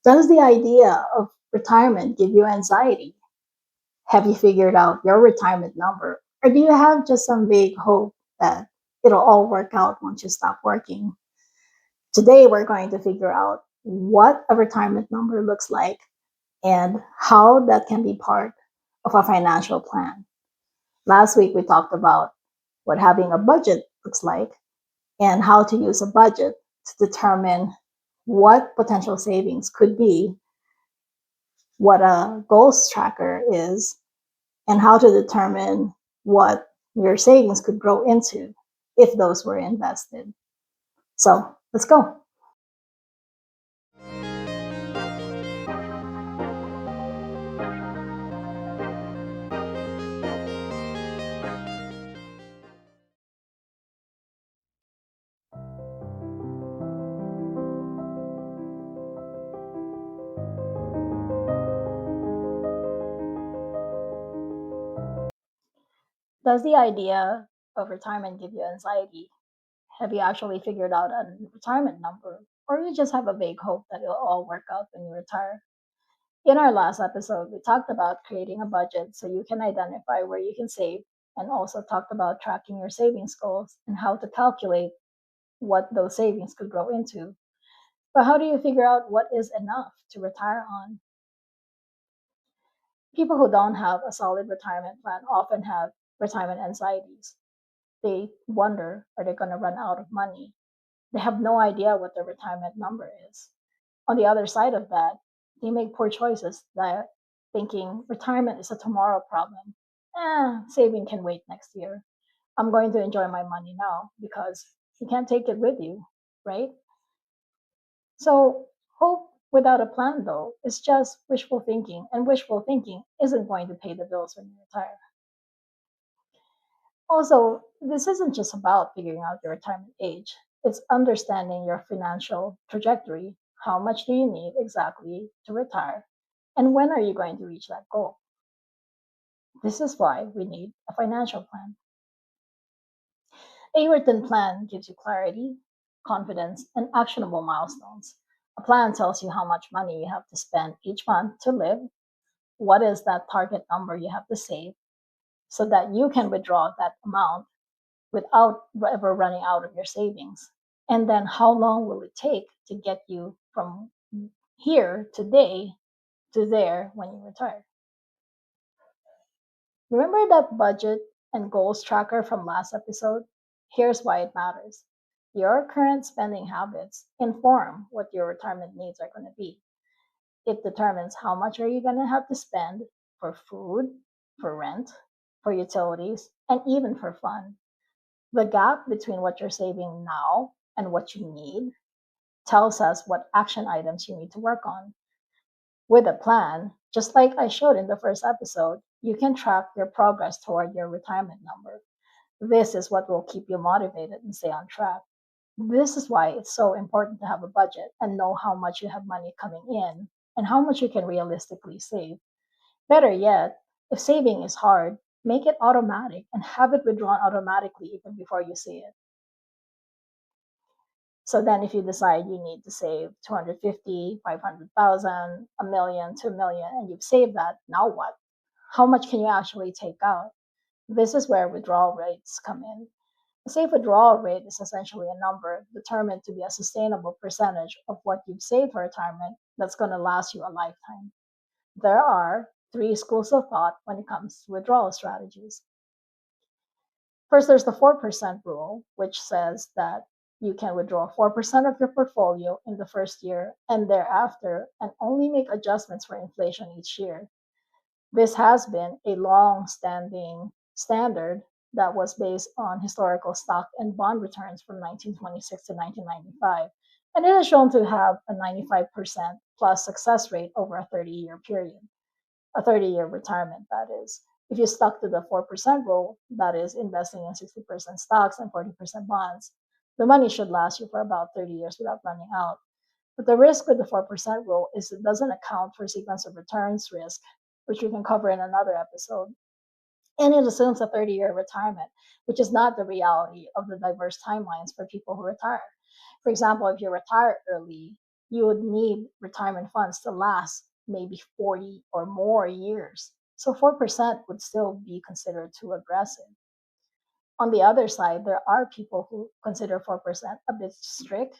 Does the idea of retirement give you anxiety? Have you figured out your retirement number? Or do you have just some vague hope that it'll all work out once you stop working? Today, we're going to figure out what a retirement number looks like and how that can be part of a financial plan. Last week, we talked about what having a budget looks like and how to use a budget to determine what potential savings could be, what a goals tracker is, and how to determine what your savings could grow into if those were invested. So let's go. Does the idea of retirement give you anxiety? Have you actually figured out a retirement number? Or you just have a vague hope that it'll all work out when you retire? In our last episode, we talked about creating a budget so you can identify where you can save, and also talked about tracking your savings goals and how to calculate what those savings could grow into. But how do you figure out what is enough to retire on? People who don't have a solid retirement plan often have retirement anxieties. They wonder, are they going to run out of money? They have no idea what their retirement number is. On the other side of that, they make poor choices that thinking retirement is a tomorrow problem. Saving can wait next year. I'm going to enjoy my money now because you can't take it with you, right? So, hope without a plan, though, is just wishful thinking, and wishful thinking isn't going to pay the bills when you retire. Also, this isn't just about figuring out your retirement age, it's understanding your financial trajectory. How much do you need exactly to retire? And when are you going to reach that goal? This is why we need a financial plan. A written plan gives you clarity, confidence, and actionable milestones. A plan tells you how much money you have to spend each month to live, what is that target number you have to save, so that you can withdraw that amount without ever running out of your savings. And then how long will it take to get you from here today to there when you retire? Remember that budget and goals tracker from last episode? Here's why it matters. Your current spending habits inform what your retirement needs are going to be. It determines how much are you going to have to spend for food, for rent, for utilities, and even for fun. The gap between what you're saving now and what you need tells us what action items you need to work on. With a plan, just like I showed in the first episode, you can track your progress toward your retirement number. This is what will keep you motivated and stay on track. This is why it's so important to have a budget and know how much you have money coming in and how much you can realistically save. Better yet, if saving is hard, make it automatic and have it withdrawn automatically even before you see it. So then if you decide you need to save 250, 500,000, a million, 2 million, and you've saved that, now what? How much can you actually take out? This is where withdrawal rates come in. A safe withdrawal rate is essentially a number determined to be a sustainable percentage of what you've saved for retirement that's going to last you a lifetime. There are three schools of thought when it comes to withdrawal strategies. First, there's the 4% rule, which says that you can withdraw 4% of your portfolio in the first year and thereafter, and only make adjustments for inflation each year. This has been a long standing standard that was based on historical stock and bond returns from 1926 to 1995. And it is shown to have a 95% plus success rate over a 30-year period, a 30-year retirement, that is. If you stuck to the 4% rule, that is investing in 60% stocks and 40% bonds, the money should last you for about 30 years without running out. But the risk with the 4% rule is it doesn't account for sequence of returns risk, which we can cover in another episode. And it assumes a 30-year retirement, which is not the reality of the diverse timelines for people who retire. For example, if you retire early, you would need retirement funds to last maybe 40 or more years. So 4% would still be considered too aggressive. On the other side, there are people who consider 4% a bit strict.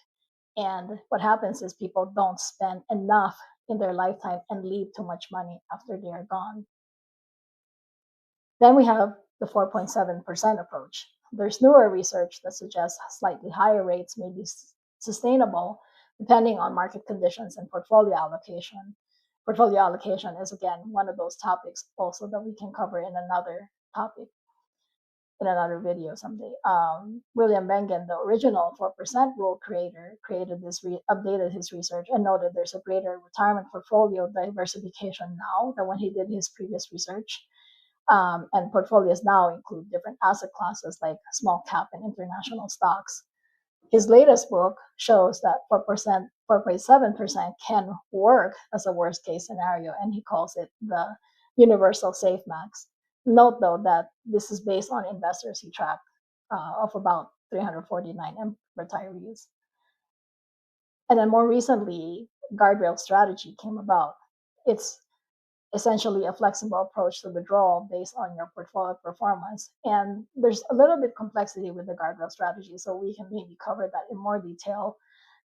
And what happens is people don't spend enough in their lifetime and leave too much money after they are gone. Then we have the 4.7% approach. There's newer research that suggests slightly higher rates may be sustainable depending on market conditions and portfolio allocation. Portfolio allocation is, again, one of those topics also that we can cover in another topic, in another video someday. William Bengen, the original 4% rule creator, updated his research and noted there's a greater retirement portfolio diversification now than when he did his previous research. And portfolios now include different asset classes like small cap and international stocks. His latest book shows that 4%, 4.7% can work as a worst case scenario, and he calls it the universal safe max. Note, though, that this is based on investors he tracked of about 349 retirees. And then more recently, Guardrail strategy came about. It's essentially a flexible approach to withdrawal based on your portfolio performance. And there's a little bit complexity with the guardrail strategy, so we can maybe cover that in more detail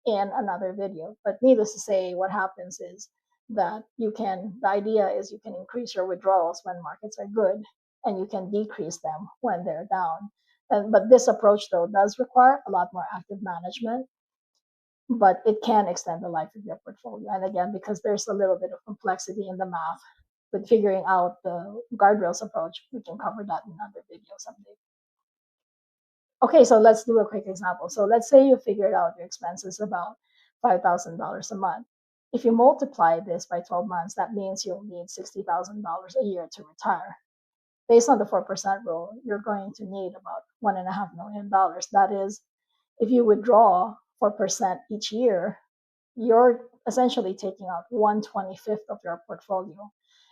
in another video. But needless to say, what happens is that the idea is you can increase your withdrawals when markets are good, and you can decrease them when they're down. But this approach, though, does require a lot more active management, but it can extend the life of your portfolio. And again, because there's a little bit of complexity in the math with figuring out the guardrails approach, we can cover that in another video someday. Okay, so let's do a quick example. So let's say you figured out your expenses about $5,000 a month. If you multiply this by 12 months, that means you'll need $60,000 a year to retire. Based on the 4% rule, you're going to need about $1.5 million. That is, if you withdraw 4% each year, you're essentially taking out 1/25 of your portfolio.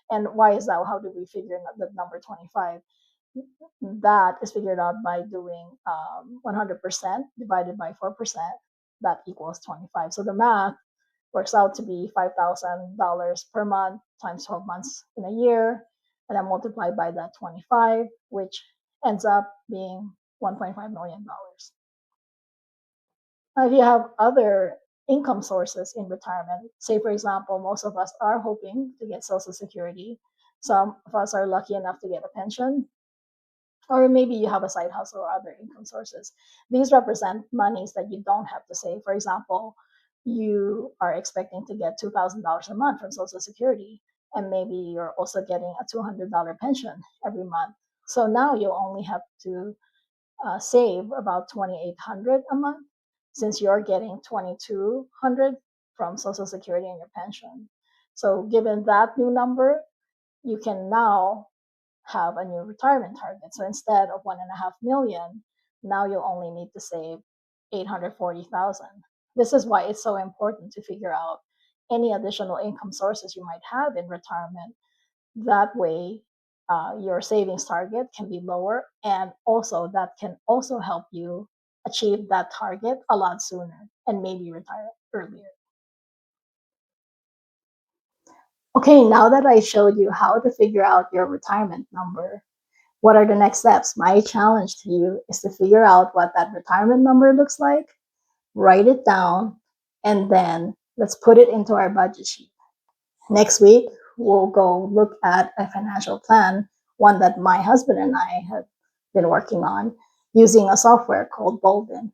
And why is that? How do we figure the number 25? That is figured out by doing 100% divided by 4%. That equals 25. So the math works out to be $5,000 per month times 12 months in a year, and then multiplied by that 25, which ends up being $1.5 million. Now, if you have other income sources in retirement, say, for example, most of us are hoping to get Social Security. Some of us are lucky enough to get a pension, or maybe you have a side hustle or other income sources. These represent monies that you don't have to save. For example, you are expecting to get $2,000 a month from Social Security, and maybe you're also getting a $200 pension every month. So now you only have to save about $2,800 a month, since you're getting $2,200 from Social Security and your pension. So given that new number, you can now have a new retirement target. So instead of 1.5 million, now you'll only need to save 840,000. This is why it's so important to figure out any additional income sources you might have in retirement. That way, your savings target can be lower, and also that can also help you achieve that target a lot sooner and maybe retire earlier. Okay, now that I showed you how to figure out your retirement number, what are the next steps? My challenge to you is to figure out what that retirement number looks like, write it down, and then let's put it into our budget sheet. Next week, we'll go look at a financial plan, one that my husband and I have been working on using a software called Bolden.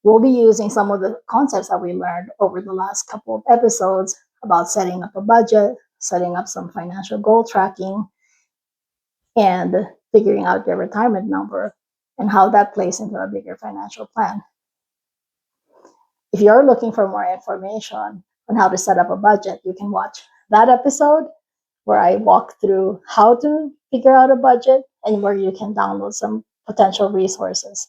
We'll be using some of the concepts that we learned over the last couple of episodes about setting up a budget, setting up some financial goal tracking, and figuring out your retirement number and how that plays into a bigger financial plan. If you're looking for more information on how to set up a budget, you can watch that episode where I walk through how to figure out a budget and where you can download some potential resources.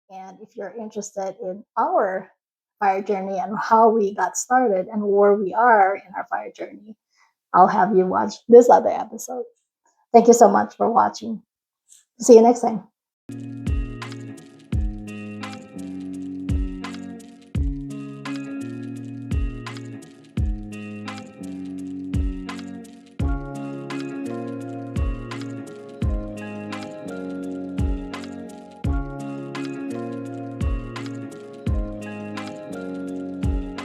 And if you're interested in our FIRE journey and how we got started and where we are in our FIRE journey, I'll have you watch this other episode. Thank you so much for watching. See you next time.